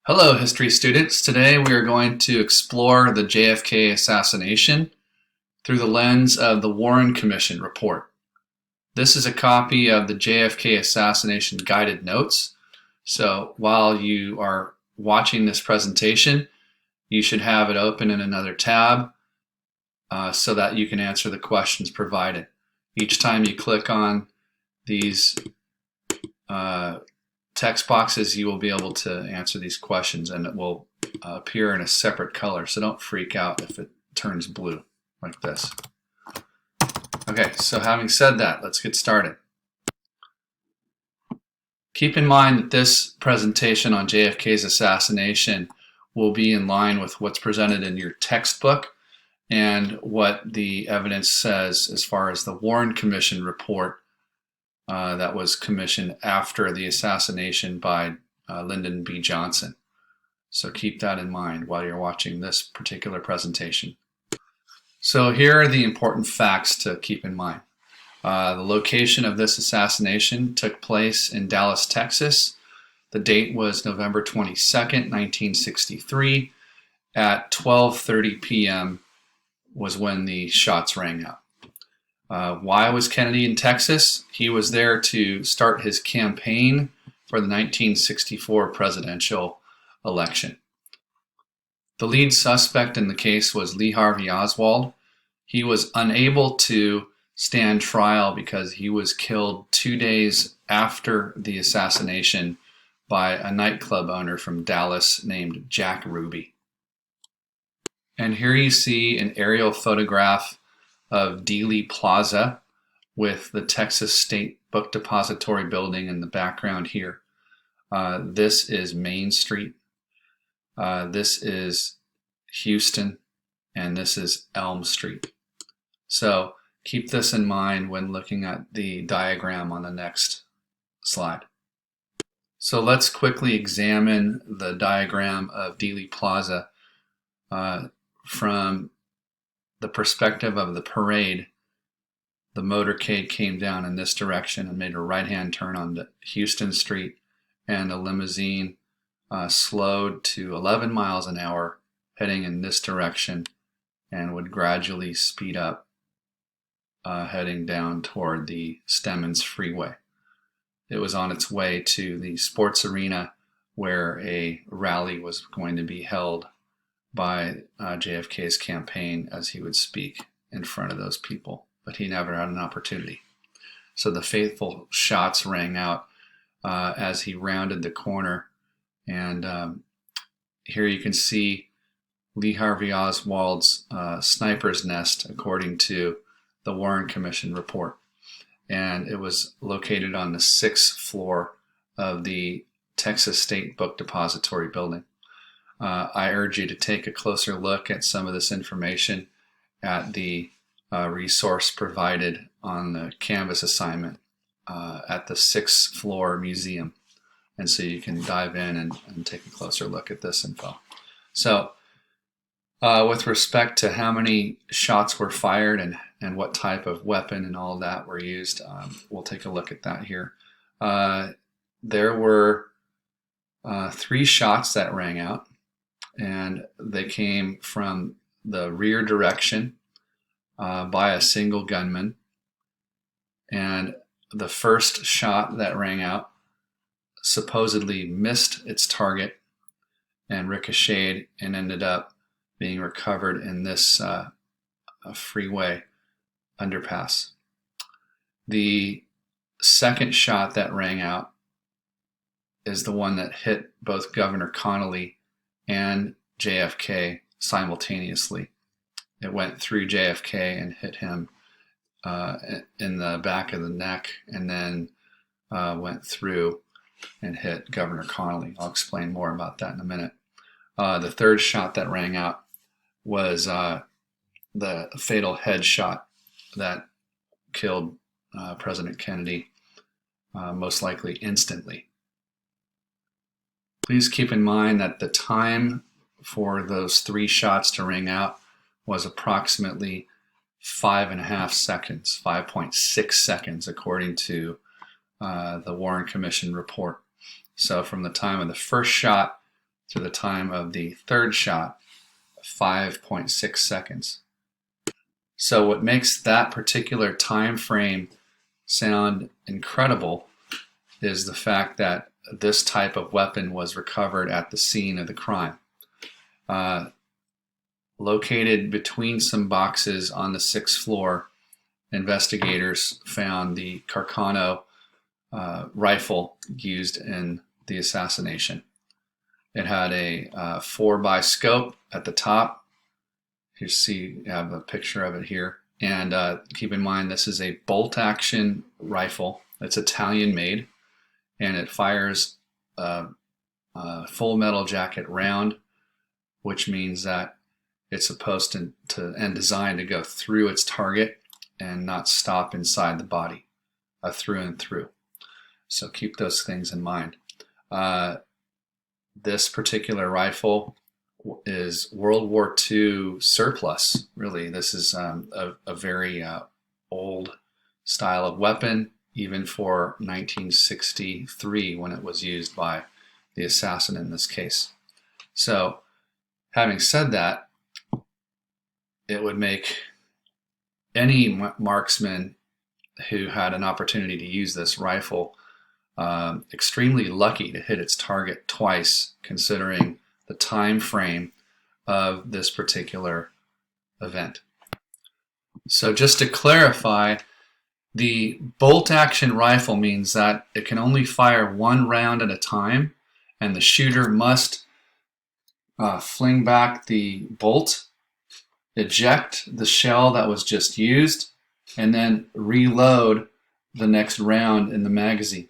Hello, history students. Today we are going to explore the JFK assassination through the lens of the Warren Commission report. This is a copy of the JFK assassination guided notes. So while you are watching this presentation, you should have it open in another tab so that you can answer the questions provided. Each time you click on these text boxes, you will be able to answer these questions, and it will appear in a separate color, so don't freak out if it turns blue like this. Okay, so having said that, let's get started. Keep in mind that this presentation on JFK's assassination will be in line with what's presented in your textbook and what the evidence says as far as the Warren Commission report that was commissioned after the assassination by Lyndon B. Johnson. So keep that in mind while you're watching this particular presentation. So here are the important facts to keep in mind. The location of this assassination took place in Dallas, Texas. The date was November 22nd, 1963. At 12:30 p.m. was when the shots rang out. Why was Kennedy in Texas? He was there to start his campaign for the 1964 presidential election. The lead suspect in the case was Lee Harvey Oswald. He was unable to stand trial because he was killed 2 days after the assassination by a nightclub owner from Dallas named Jack Ruby. And here you see an aerial photograph of Dealey Plaza with the Texas State Book Depository building in the background here. This is Main Street. This is Houston, and this is Elm Street. So keep this in mind when looking at the diagram on the next slide. So let's quickly examine the diagram of Dealey Plaza from the perspective of the parade. The motorcade came down in this direction and made a right-hand turn onto Houston Street, and a limousine slowed to 11 miles an hour heading in this direction and would gradually speed up heading down toward the Stemmons Freeway. It was on its way to the sports arena where a rally was going to be held by JFK's campaign, as he would speak in front of those people, but he never had an opportunity. So the faithful shots rang out as he rounded the corner, and here you can see Lee Harvey Oswald's sniper's nest, according to the Warren Commission report, and it was located on the 6th floor of the Texas State Book Depository building. I urge you to take a closer look at some of this information at the resource provided on the Canvas assignment at the 6th floor museum. And so you can dive in and take a closer look at this info. So with respect to how many shots were fired and what type of weapon and all of that were used, we'll take a look at that here. There were 3 shots that rang out, and they came from the rear direction by a single gunman. And the first shot that rang out supposedly missed its target and ricocheted and ended up being recovered in this freeway underpass. The second shot that rang out is the one that hit both Governor Connally and JFK simultaneously. It went through JFK and hit him in the back of the neck, and then went through and hit Governor Connally. I'll explain more about that in a minute. The third shot that rang out was the fatal headshot that killed President Kennedy, most likely instantly. Please keep in mind that the time for those 3 shots to ring out was approximately 5.5 seconds, 5.6 seconds, according to the Warren Commission report. So from the time of the first shot to the time of the third shot, 5.6 seconds. So what makes that particular time frame sound incredible is the fact that this type of weapon was recovered at the scene of the crime. Located between some boxes on the 6th floor, investigators found the Carcano rifle used in the assassination. It had a 4x scope at the top. You see, you have a picture of it here. And keep in mind, this is a bolt-action rifle. It's Italian-made, and it fires a full metal jacket round, which means that it's supposed to and designed to go through its target and not stop inside the body, through and through. So keep those things in mind. This particular rifle is World War II surplus, really. This is a very old style of weapon, even for 1963 when it was used by the assassin in this case. So, having said that, it would make any marksman who had an opportunity to use this rifle extremely lucky to hit its target twice, considering the time frame of this particular event. So just to clarify, the bolt-action rifle means that it can only fire one round at a time, and the shooter must fling back the bolt, eject the shell that was just used, and then reload the next round in the magazine.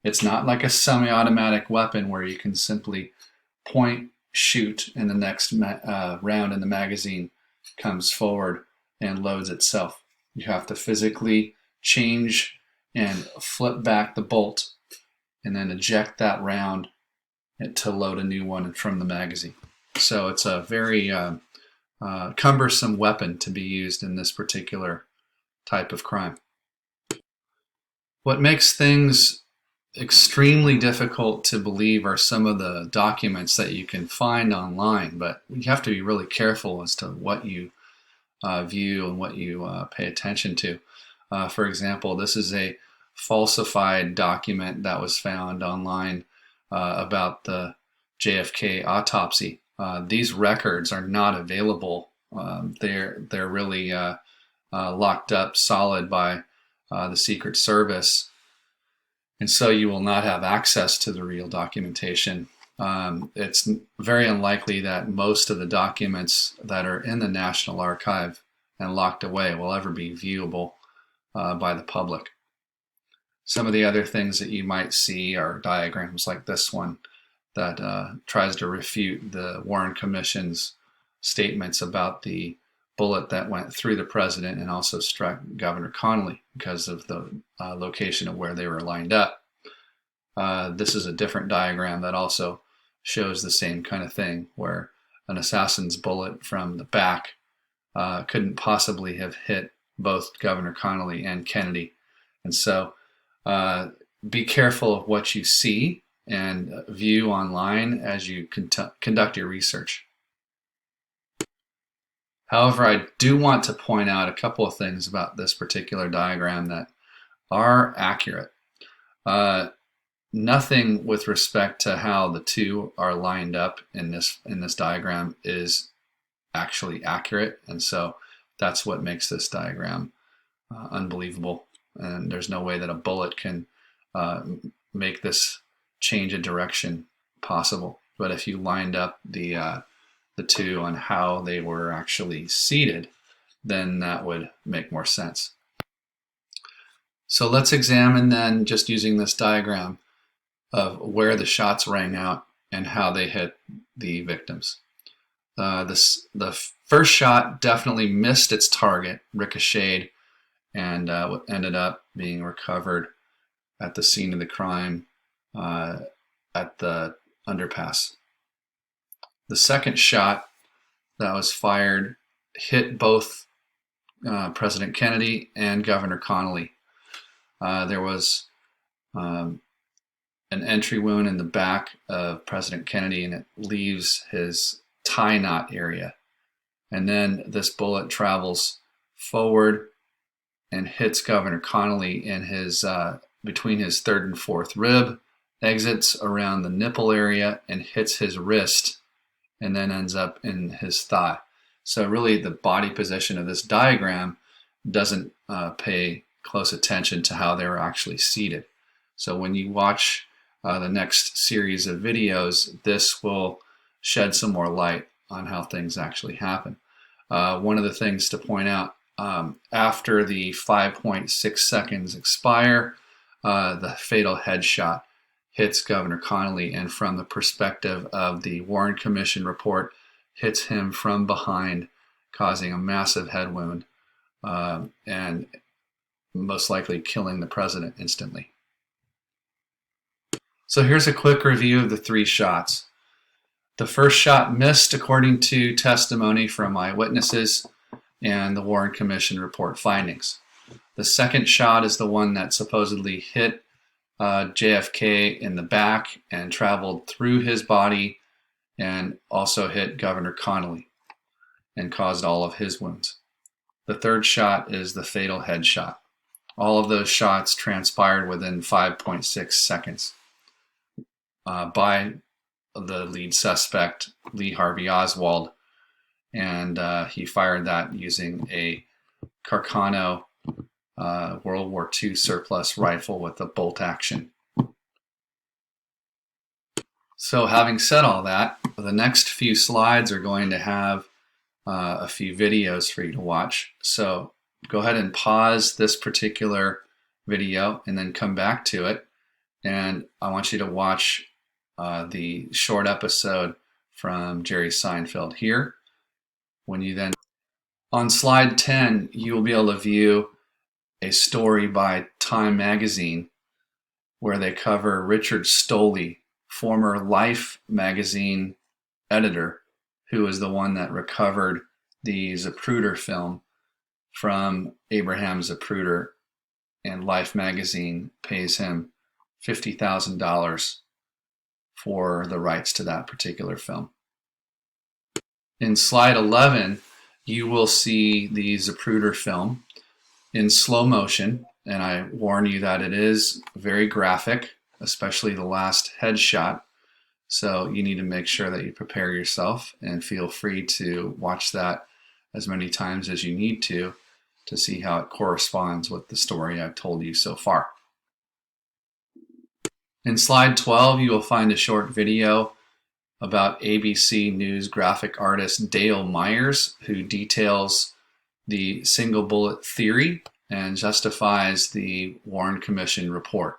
It's not like a semi-automatic weapon where you can simply point, shoot, and the next round in the magazine comes forward and loads itself. You have to physically change and flip back the bolt and then eject that round to load a new one from the magazine. So it's a very cumbersome weapon to be used in this particular type of crime. What makes things extremely difficult to believe are some of the documents that you can find online, but you have to be really careful as to what you view and what you pay attention to. For example, this is a falsified document that was found online about the JFK autopsy. These records are not available. They're really locked up solid by the Secret Service. And so you will not have access to the real documentation. It's very unlikely that most of the documents that are in the National Archive and locked away will ever be viewable by the public. Some of the other things that you might see are diagrams like this one that tries to refute the Warren Commission's statements about the bullet that went through the president and also struck Governor Connally because of the location of where they were lined up. This is a different diagram that also shows the same kind of thing, where an assassin's bullet from the back couldn't possibly have hit both Governor Connally and Kennedy. And so be careful of what you see and view online as you conduct your research. However, I do want to point out a couple of things about this particular diagram that are accurate. Nothing with respect to how the two are lined up in this diagram is actually accurate, and so that's what makes this diagram unbelievable. And there's no way that a bullet can make this change of direction possible. But if you lined up the two on how they were actually seated, then that would make more sense. So let's examine then, just using this diagram, of where the shots rang out and how they hit the victims. The first shot definitely missed its target, ricocheted, and ended up being recovered at the scene of the crime at the underpass. The second shot that was fired hit both President Kennedy and Governor Connally. There was an entry wound in the back of President Kennedy, and it leaves his tie knot area. And then this bullet travels forward and hits Governor Connolly in his between his third and fourth rib, exits around the nipple area and hits his wrist, and then ends up in his thigh. So really the body position of this diagram doesn't pay close attention to how they were actually seated. So when you watch the next series of videos, this will shed some more light on how things actually happen. One of the things to point out, after the 5.6 seconds expire, the fatal headshot hits Governor Connolly, and from the perspective of the Warren Commission report, hits him from behind, causing a massive head wound, and most likely killing the president instantly. So here's a quick review of the three shots. The first shot missed according to testimony from eyewitnesses and the Warren Commission report findings. The second shot is the one that supposedly hit JFK in the back and traveled through his body and also hit Governor Connolly and caused all of his wounds. The third shot is the fatal headshot. All of those shots transpired within 5.6 seconds by the lead suspect, Lee Harvey Oswald, and he fired that using a Carcano World War II surplus rifle with a bolt action. So having said all that, the next few slides are going to have a few videos for you to watch. So go ahead and pause this particular video and then come back to it. And I want you to watch the short episode from Jerry Seinfeld here. When you then, on slide 10, you will be able to view a story by Time magazine where they cover Richard Stoley, former Life magazine editor, who is the one that recovered the Zapruder film from Abraham Zapruder, and Life magazine pays him $50,000 for the rights to that particular film. In slide 11, you will see the Zapruder film in slow motion, and I warn you that it is very graphic, especially the last headshot. So you need to make sure that you prepare yourself, and feel free to watch that as many times as you need to see how it corresponds with the story I've told you so far. In slide 12, you will find a short video about ABC News graphic artist Dale Myers, who details the single bullet theory and justifies the Warren Commission report.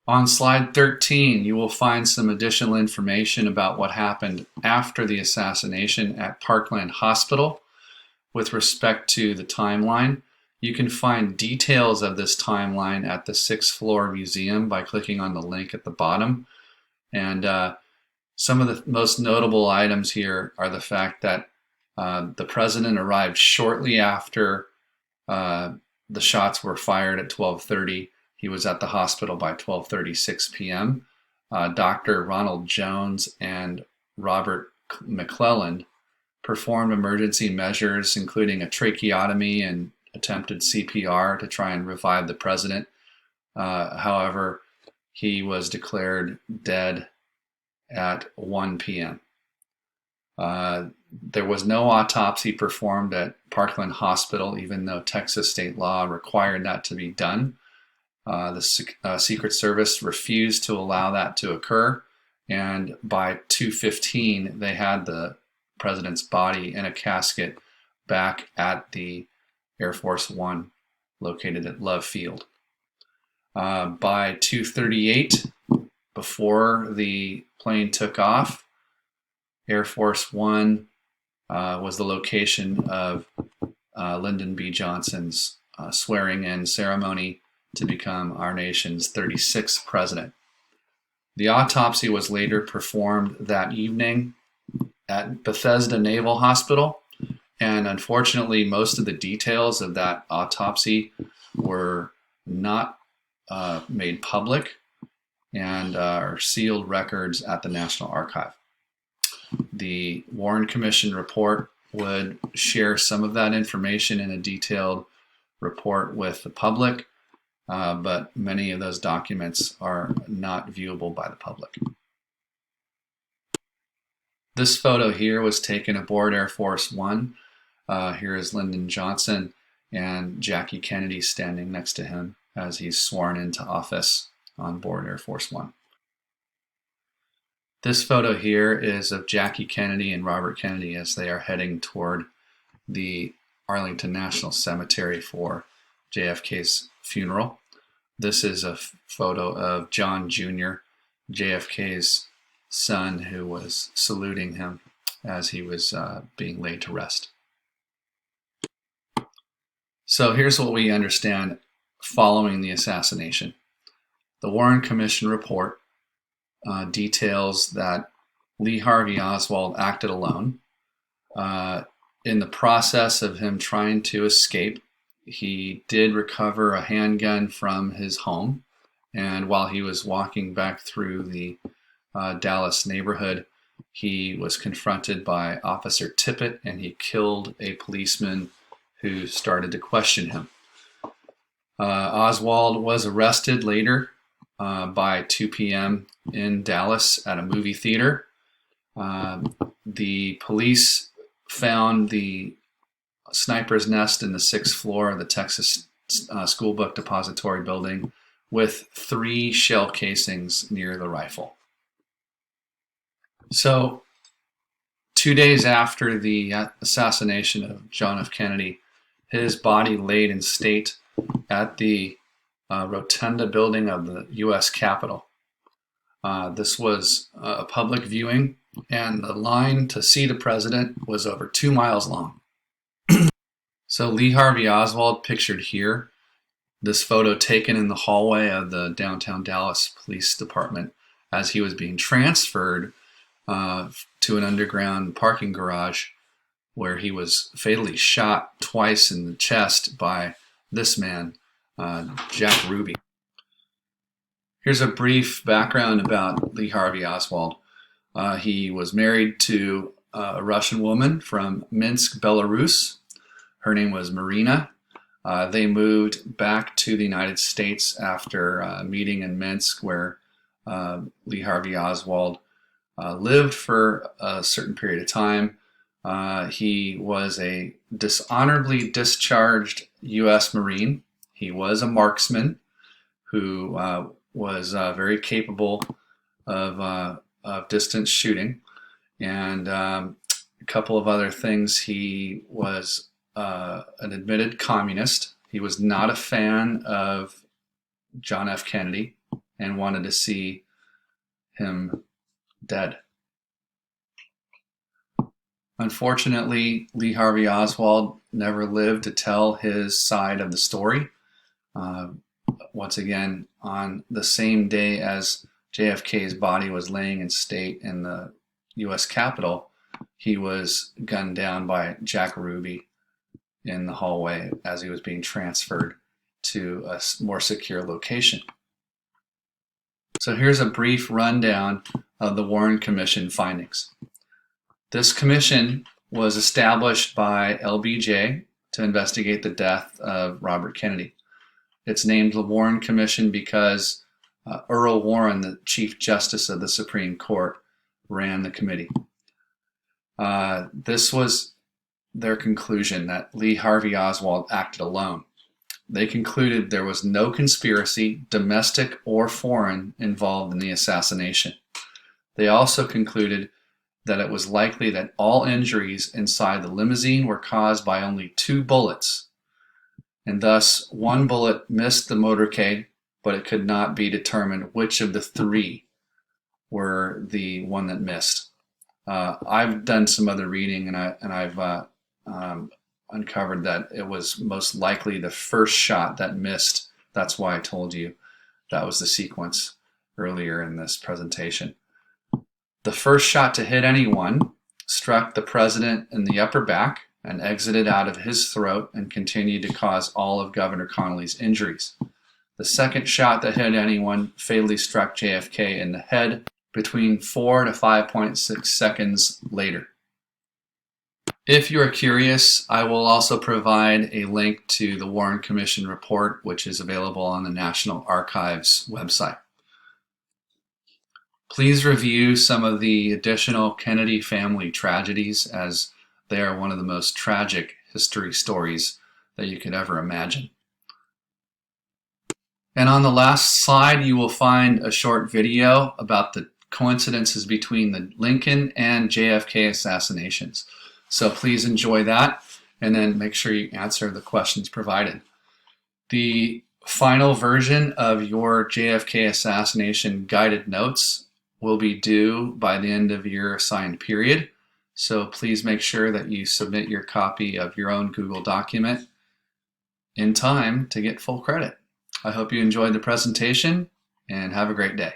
On slide 13, you will find some additional information about what happened after the assassination at Parkland Hospital with respect to the timeline. You can find details of this timeline at the 6th floor museum by clicking on the link at the bottom. And some of the most notable items here are the fact that the president arrived shortly after the shots were fired at 12:30. He was at the hospital by 12:36 p.m. Dr. Ronald Jones and Robert McClelland performed emergency measures, including a tracheotomy and attempted CPR to try and revive the president. However, he was declared dead at 1 p.m. There was no autopsy performed at Parkland Hospital, even though Texas state law required that to be done. The Secret Service refused to allow that to occur, and by 2:15 they had the president's body in a casket back at the Air Force One located at Love Field. By 2:38, before the plane took off, Air Force One was the location of Lyndon B. Johnson's swearing-in ceremony to become our nation's 36th president. The autopsy was later performed that evening at Bethesda Naval Hospital, and unfortunately most of the details of that autopsy were not made public and are sealed records at the National Archive. The Warren Commission report would share some of that information in a detailed report with the public, but many of those documents are not viewable by the public. This photo here was taken aboard Air Force One. Here is Lyndon Johnson and Jackie Kennedy standing next to him as he's sworn into office on board Air Force One. This photo here is of Jackie Kennedy and Robert Kennedy as they are heading toward the Arlington National Cemetery for JFK's funeral. This is a photo of John Jr., JFK's son, who was saluting him as he was being laid to rest. So here's what we understand following the assassination. The Warren Commission report details that Lee Harvey Oswald acted alone. In the process of him trying to escape, he did recover a handgun from his home, and while he was walking back through the Dallas neighborhood, he was confronted by Officer Tippit, and he killed a policeman who started to question him. Oswald was arrested later by 2 p.m. in Dallas at a movie theater. The police found the sniper's nest in the 6th floor of the Texas School Book Depository building with 3 shell casings near the rifle. So 2 days after the assassination of John F. Kennedy, his body laid in state at the Rotunda building of the U.S. Capitol. This was a public viewing, and the line to see the president was over 2 miles long. So Lee Harvey Oswald, pictured here, this photo taken in the hallway of the downtown Dallas Police Department as he was being transferred to an underground parking garage where he was fatally shot twice in the chest by this man, Jack Ruby. Here's a brief background about Lee Harvey Oswald. He was married to a Russian woman from Minsk, Belarus. Her name was Marina. They moved back to the United States after meeting in Minsk, where Lee Harvey Oswald lived for a certain period of time. He was a dishonorably discharged U.S. Marine. He was a marksman who was very capable of distance shooting. And a couple of other things. He was an admitted communist. He was not a fan of John F. Kennedy and wanted to see him dead. Unfortunately, Lee Harvey Oswald never lived to tell his side of the story. Once again, on the same day as JFK's body was laying in state in the U.S. Capitol, he was gunned down by Jack Ruby in the hallway as he was being transferred to a more secure location. So here's a brief rundown of the Warren Commission findings. This commission was established by LBJ to investigate the death of Robert Kennedy. It's named the Warren Commission because Earl Warren, the Chief Justice of the Supreme Court, ran the committee. This was their conclusion that Lee Harvey Oswald acted alone. They concluded there was no conspiracy, domestic or foreign, involved in the assassination. They also concluded that it was likely that all injuries inside the limousine were caused by only 2 bullets, and thus 1 bullet missed the motorcade, but it could not be determined which of the 3 were the one that missed. I've done some other reading, and I've uncovered that it was most likely the first shot that missed. That's why I told you that was the sequence earlier in this presentation. The first shot to hit anyone struck the president in the upper back and exited out of his throat and continued to cause all of Governor Connolly's injuries. The second shot that hit anyone fatally struck JFK in the head between 4 to 5.6 seconds later. If you are curious, I will also provide a link to the Warren Commission report, which is available on the National Archives website. Please review some of the additional Kennedy family tragedies, as they are one of the most tragic history stories that you could ever imagine. And on the last slide, you will find a short video about the coincidences between the Lincoln and JFK assassinations. So please enjoy that, and then make sure you answer the questions provided. The final version of your JFK assassination guided notes will be due by the end of your assigned period. So please make sure that you submit your copy of your own Google document in time to get full credit. I hope you enjoyed the presentation and have a great day.